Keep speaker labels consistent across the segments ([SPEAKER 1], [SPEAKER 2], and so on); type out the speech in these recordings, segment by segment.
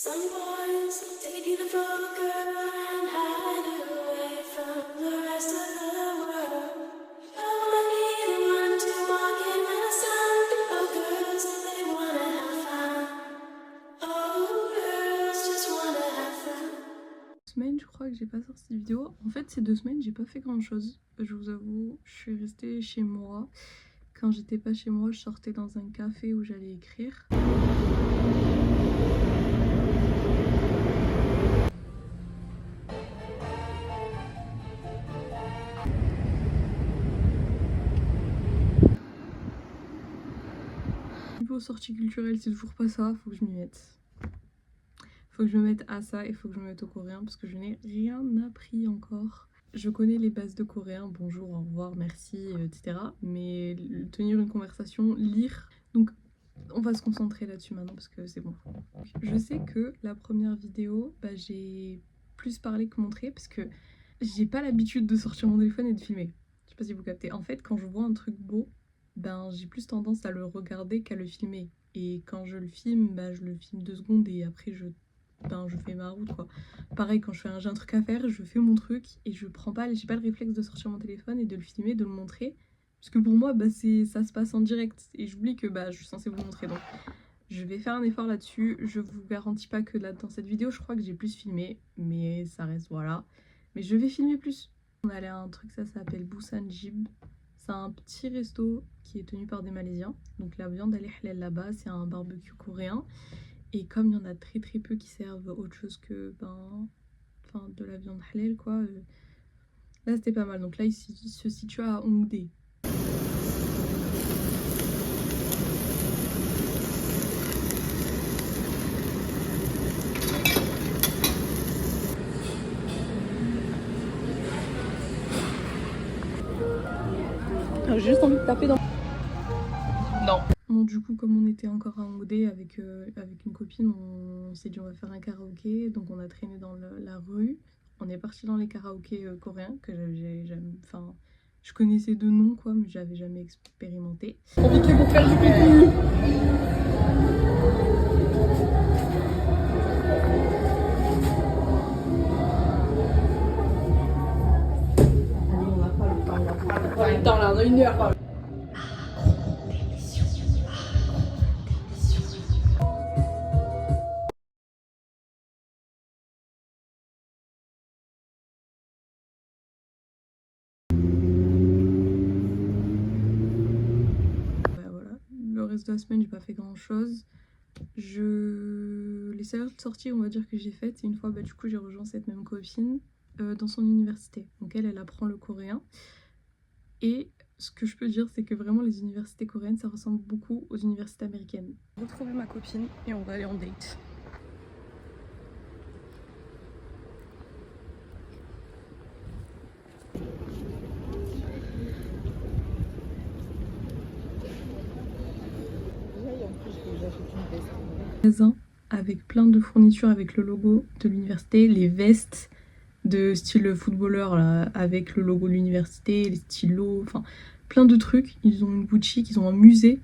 [SPEAKER 1] Some boys take the poker and hide away from the rest of the world. Oh, I need anyone to walk in the sun. Oh, girls, they wanna have fun. Oh, girls just wanna have fun.
[SPEAKER 2] Semaine, je crois que j'ai pas sorti de vidéo. En fait, ces 2 semaines, j'ai pas fait grand chose. Je vous avoue, je suis restée chez moi. Quand j'étais pas chez moi, je sortais dans un café où j'allais écrire. Niveau sortie culturelle, c'est toujours pas ça, faut que je m'y mette. Faut que je me mette à ça et faut que je me mette au coréen parce que je n'ai rien appris encore. Je connais les bases de coréen, bonjour, au revoir, merci, etc. Mais tenir une conversation, lire, donc on va se concentrer là-dessus maintenant parce que c'est bon. Je sais que la première vidéo, j'ai plus parlé que montré parce que j'ai pas l'habitude de sortir mon téléphone et de filmer. Je sais pas si vous captez. En fait, quand je vois un truc beau, j'ai plus tendance à le regarder qu'à le filmer. Et quand je le filme, je le filme 2 secondes et après je fais ma route quoi. Pareil, quand j'ai un truc à faire, je fais mon truc et je prends pas, j'ai pas le réflexe de sortir mon téléphone et de le filmer, de le montrer. Parce que pour moi, ça se passe en direct et j'oublie que je suis censée vous montrer. Donc je vais faire un effort là-dessus. Je vous garantis pas que là dans cette vidéo, je crois que j'ai plus filmé, mais ça reste voilà. Mais je vais filmer plus. On allait à un truc, ça s'appelle Busan Jib. C'est un petit resto qui est tenu par des Malaisiens. Donc la viande elle est halal là-bas, c'est un barbecue coréen. Et comme il y en a très très peu qui servent autre chose que de la viande halal quoi. Là c'était pas mal. Donc là il se situe à Hongdae. J'ai juste envie de taper dans... Non. Bon, du coup, comme on était encore à Hongdae avec une copine, on s'est dit on va faire un karaoké. Donc on a traîné dans la rue. On est parti dans les karaokés coréens que j'avais jamais... Enfin, je connaissais de nom quoi, mais j'avais jamais expérimenté. Compliqué pour faire du pipi. On a le temps là, on a 1 heure. Voilà, le reste de la semaine, j'ai pas fait grand chose. Les seules sorties, on va dire, que j'ai faites, c'est une fois, du coup, j'ai rejoint cette même copine dans son université. Donc elle apprend le coréen. Et ce que je peux dire, c'est que vraiment les universités coréennes, ça ressemble beaucoup aux universités américaines. Je vais retrouver ma copine et on va aller en date. Magasin avec plein de fournitures avec le logo de l'université, les vestes de style footballeur là, avec le logo de l'université, les stylos, enfin plein de trucs. Ils ont une boutique, ils ont un musée.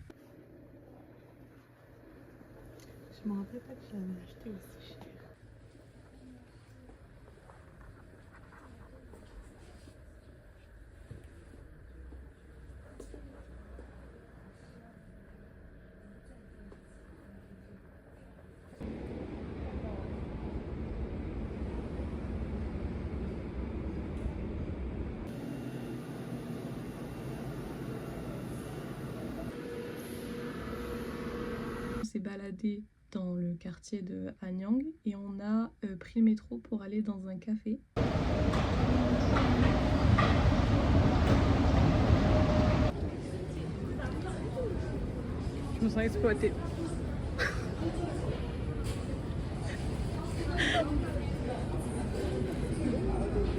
[SPEAKER 2] Je me rappelle pas que j'avais acheté aussi cher. On s'est baladé dans le quartier de Hanyang et on a pris le métro pour aller dans un café. Je me sens exploitée.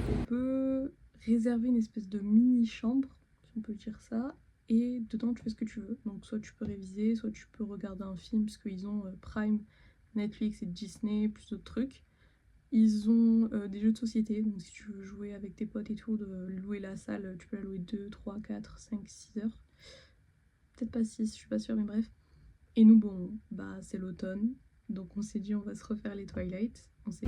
[SPEAKER 2] On peut réserver une espèce de mini chambre, si on peut dire ça, et dedans tu fais ce que tu veux. Donc soit tu peux réviser, soit tu peux regarder un film, parce qu'ils ont Prime, Netflix et Disney, plus d'autres trucs. Ils ont des jeux de société, donc si tu veux jouer avec tes potes et tout, de louer la salle, tu peux la louer 2, 3, 4, 5, 6 heures. Peut-être pas 6, je suis pas sûre, mais bref. Et nous, bon, c'est l'automne. Donc on s'est dit on va se refaire les Twilight. On s'est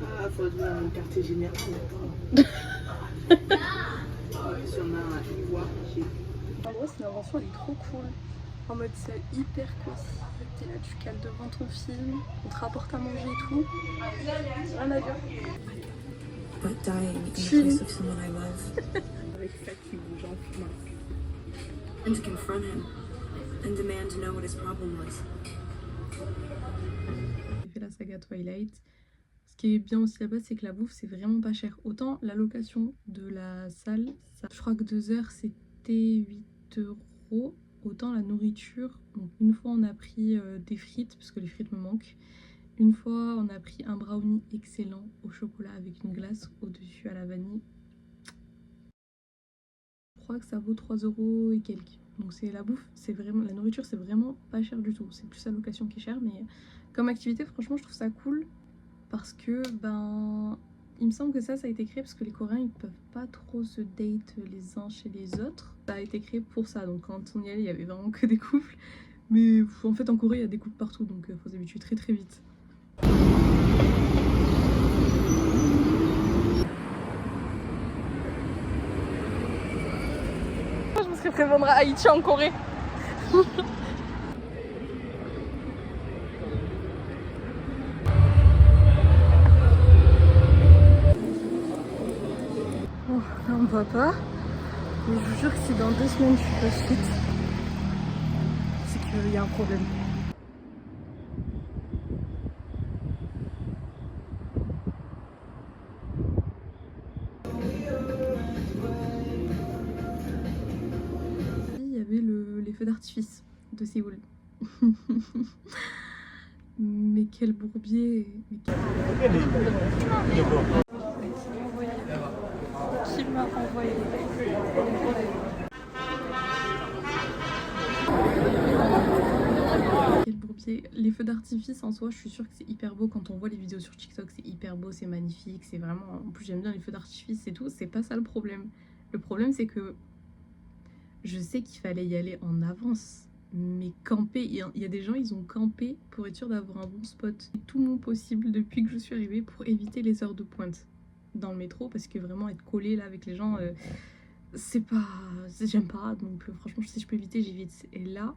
[SPEAKER 3] Ah, faut jouer dans le quartier général. Si on a une voix,
[SPEAKER 2] En gros, c'est une invention, elle est trop cool. En mode, c'est hyper cosy. T'es là, tu cales devant ton film, on te rapporte à manger et tout. Rien à dire.
[SPEAKER 1] But dying in the
[SPEAKER 2] Chill.
[SPEAKER 1] place of someone I love.
[SPEAKER 3] avec ça qui bouge en fumant.
[SPEAKER 1] And to confront him and demand to know what his problem was.
[SPEAKER 2] J'ai fait la saga Twilight. Ce qui est bien aussi là-bas, c'est que la bouffe, c'est vraiment pas cher. Autant la location de la salle, je crois que 2 heures, c'était 8 €. Autant la nourriture, donc une fois on a pris des frites, parce que les frites me manquent. Une fois on a pris un brownie excellent au chocolat avec une glace au-dessus à la vanille. Je crois que ça vaut 3 € et quelques. Donc c'est la bouffe, c'est vraiment, la nourriture c'est vraiment pas cher du tout. C'est plus la location qui est chère, mais comme activité franchement je trouve ça cool. Parce que ben il me semble que ça a été créé parce que les Coréens ils peuvent pas trop se date les uns chez les autres. Ça a été créé pour ça, donc quand on y allait il y avait vraiment que des couples. Mais en fait en Corée il y a des couples partout, donc faut s'habituer très très vite. Je me serais fait vendre à Haïti en Corée. Bon, là on voit pas. Mais je vous jure que si dans 2 semaines je suis pas suite, c'est qu'il y a un problème. Il y avait les feux d'artifice de Séoul. Mais quel bourbier! Mais quel... Qui m'a envoyé? Quel bourbier! Les feux d'artifice en soi, je suis sûre que c'est hyper beau. Quand on voit les vidéos sur TikTok, c'est hyper beau, c'est magnifique, c'est vraiment... En plus j'aime bien les feux d'artifice et tout, c'est pas ça le problème. Le problème c'est que je sais qu'il fallait y aller en avance. Mais camper, il y a des gens, ils ont campé pour être sûr d'avoir un bon spot. Tout mon possible depuis que je suis arrivée pour éviter les heures de pointe dans le métro, parce que vraiment être collée là avec les gens, c'est pas... J'aime pas, donc franchement si je peux éviter, j'évite. Et là,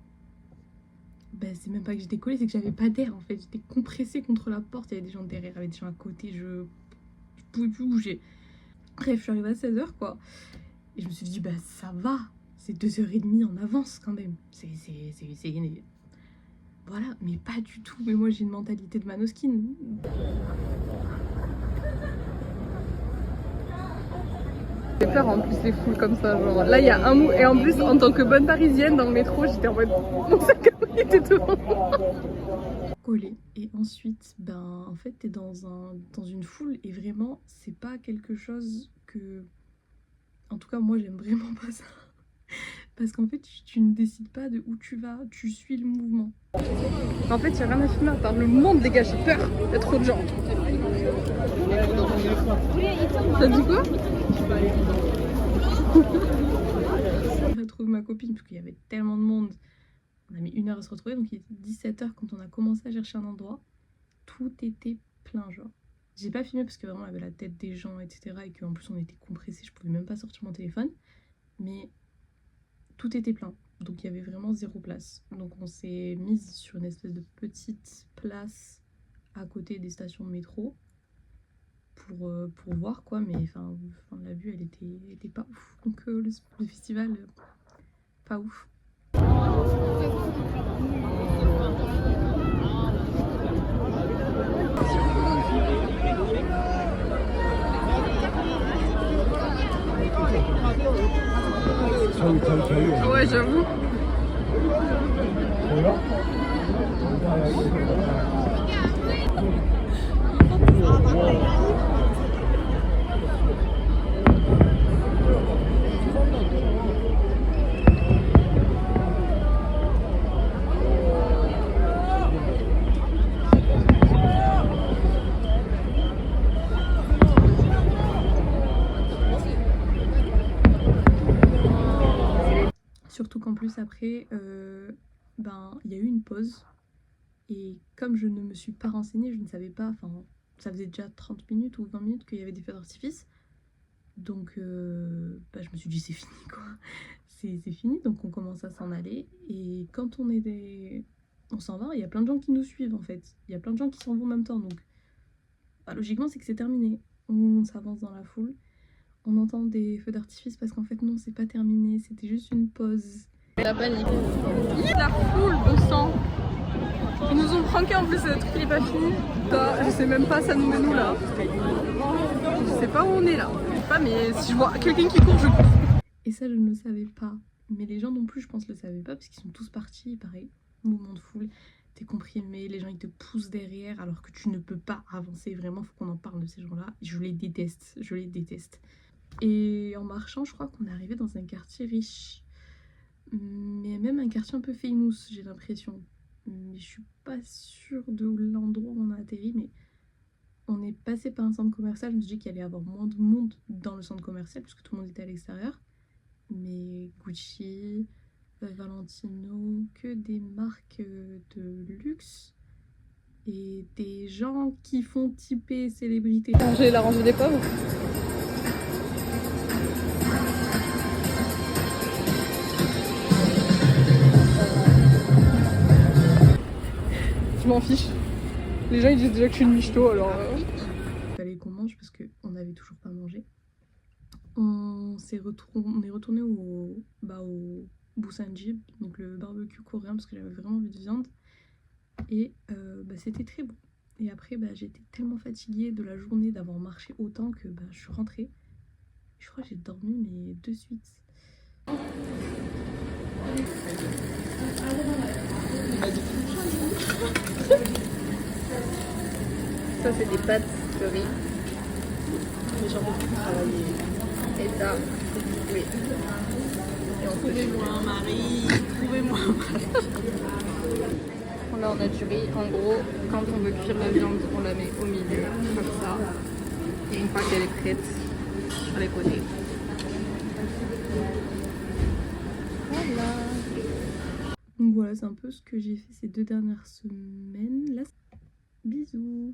[SPEAKER 2] ben, c'est même pas que j'étais collée, c'est que j'avais pas d'air en fait. J'étais compressée contre la porte, il y avait des gens derrière, il y avait des gens à côté, je pouvais plus bouger. Bref, je suis arrivée à 16h quoi. Et je me suis dit, bah ça va. C'est 2h30 en avance quand même. C'est... Voilà, mais pas du tout. Mais moi j'ai une mentalité de Manoskin. J'ai peur en plus les foules comme ça. Genre là il y a un mot. Et en plus en tant que bonne parisienne dans le métro, j'étais en mode mon sac à main était devant moi. Collé. Et ensuite, ben en fait t'es dans une foule et vraiment c'est pas quelque chose que... En tout cas moi j'aime vraiment pas ça. Parce qu'en fait, tu ne décides pas de où tu vas, tu suis le mouvement. En fait, il n'y a rien à filmer à part le monde, les gars, j'ai peur, il y a trop de gens. T'as dit quoi? J'ai retrouvé ma copine, parce qu'il y avait tellement de monde. On a mis 1 heure à se retrouver, donc il était 17h quand on a commencé à chercher un endroit. Tout était plein, genre. J'ai pas filmé parce que vraiment, il y avait la tête des gens, etc. Et qu'en plus, on était compressés, je pouvais même pas sortir mon téléphone. Mais... tout était plein, donc il y avait vraiment 0 place. Donc on s'est mise sur une espèce de petite place à côté des stations de métro pour voir quoi, mais enfin la vue elle était pas ouf. Donc le festival pas ouf. Ouais, j'avoue. plus après, il y a eu une pause. Et comme je ne me suis pas renseignée, je ne savais pas, enfin, ça faisait déjà 30 minutes ou 20 minutes qu'il y avait des feux d'artifice. Donc, je me suis dit, c'est fini, quoi. C'est fini, donc on commence à s'en aller. Et quand on s'en va, il y a plein de gens qui nous suivent, en fait. Il y a plein de gens qui s'en vont en même temps, donc logiquement, c'est que c'est terminé. On s'avance dans la foule. On entend des feux d'artifice parce qu'en fait, non, c'est pas terminé. C'était juste une pause. La panique. La foule de sang. Ils nous ont pranké en plus, le truc il est pas fini. Ça, je sais même pas, ça nous mène où là. Je sais pas où on est là. Je sais pas, mais si je vois quelqu'un qui court, je cours. Et ça, je ne le savais pas. Mais les gens non plus, je pense, le savaient pas parce qu'ils sont tous partis. Pareil, mouvement de foule. T'es comprimé, les gens ils te poussent derrière alors que tu ne peux pas avancer. Vraiment, faut qu'on en parle de ces gens-là. Je les déteste, je les déteste. Et en marchant, je crois qu'on est arrivé dans un quartier riche. Mais même un quartier un peu famous, j'ai l'impression. Mais je suis pas sûre de l'endroit où on a atterri, mais on est passé par un centre commercial. Je me suis dit qu'il allait y avoir moins de monde dans le centre commercial puisque tout le monde était à l'extérieur. Mais Gucci, Valentino, que des marques de luxe et des gens qui font typer célébrité. J'ai la rangée des pommes. Je m'en fiche. Les gens ils disent déjà que je suis une michto alors. Il fallait qu'on mange parce qu'on n'avait toujours pas mangé. On est retourné au Busanji, donc le barbecue coréen parce que j'avais vraiment envie de viande. Et c'était très bon. Et après j'étais tellement fatiguée de la journée d'avoir marché autant que je suis rentrée. Je crois que j'ai dormi mais de suite. Ça c'est des pâtes de riz.
[SPEAKER 3] Les gens vont travailler.
[SPEAKER 2] Et ça, oui. Et on
[SPEAKER 3] Trouvez-moi un mari, trouvez-moi un mari.
[SPEAKER 2] Là on a du riz. En gros, quand on veut cuire la viande, on la met au milieu, comme ça. Et une fois qu'elle est prête, sur les côtés. Voilà. Donc voilà, c'est un peu ce que j'ai fait ces 2 dernières semaines. Là, bisous.